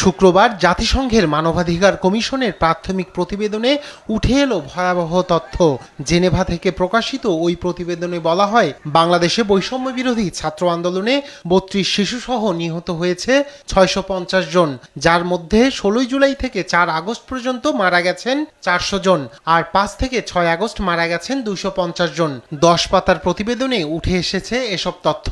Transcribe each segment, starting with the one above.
শুক্রবার জাতিসংঘের মানবাধিকার কমিশনের প্রাথমিক প্রতিবেদনে উঠে এলো ভয়াবহ তথ্য। জেনেভা থেকে প্রকাশিত ওই প্রতিবেদনে বলা হয়, বাংলাদেশে বৈষম্য বিরোধী ছাত্র আন্দোলনে ৩২ শিশুসহ নিহত হয়েছে ৬৫০ জন, যার মধ্যে ১৬ জুলাই থেকে ৪ আগস্ট পর্যন্ত মারা গেছেন ৪০০ জন, আর ৫ থেকে ৬ আগস্ট মারা গেছেন ২৫০ জন। ১০ পাতার প্রতিবেদনে উঠে এসেছে এসব তথ্য।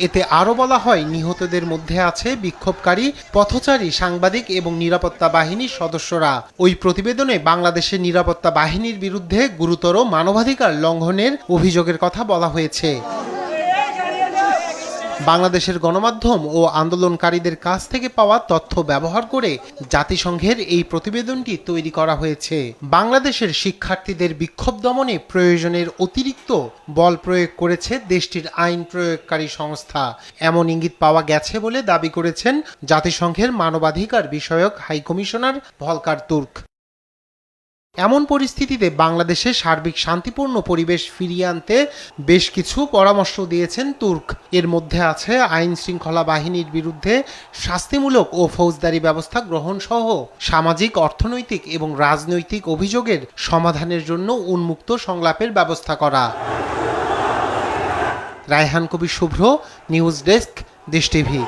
এতে আরও বলা হয়, নিহতদের মধ্যে আছে বিক্ষোভকারী, পথচারী, সাংবাদিক এবং নিরাপত্তা বাহিনীর সদস্যরা। ওই প্রতিবেদনে বাংলাদেশের নিরাপত্তা বাহিনীর বিরুদ্ধে গুরুতর মানবাধিকার লঙ্ঘনের অভিযোগের কথা বলা হয়েছে। বাংলাদেশের গণমাধ্যম ও আন্দোলনকারীদের কাছ থেকে পাওয়া তথ্য ব্যবহার করে জাতিসংঘের এই প্রতিবেদনটি তৈরি করা হয়েছে। বাংলাদেশের শিক্ষার্থীদের বিক্ষোভ দমনে প্রয়োজনের অতিরিক্ত বল প্রয়োগ করেছে দেশটির আইন প্রয়োগকারী সংস্থা, এমন ইঙ্গিত পাওয়া গেছে বলে দাবি করেছেন জাতিসংঘের মানবাধিকার বিষয়ক হাই কমিশনার ভলকার তুর্ক। এমন পরিস্থিতিতে বাংলাদেশে সার্বিক শান্তিপূর্ণ পরিবেশ ফিরিয়ে আনতে বেশ কিছু পরামর্শ দিয়েছেন তুর্ক। এর মধ্যে আছে আইন শৃঙ্খলা বাহিনীর বিরুদ্ধে শাস্তিমূলক ও ফৌজদারি ব্যবস্থা গ্রহণ সহ সামাজিক, অর্থনৈতিক এবং রাজনৈতিক অভিযোগের সমাধানের জন্য উন্মুক্ত সংলাপের ব্যবস্থা করা। রায়হান কবির শুভ্র, নিউজ ডেস্ক, দেশ টিভি।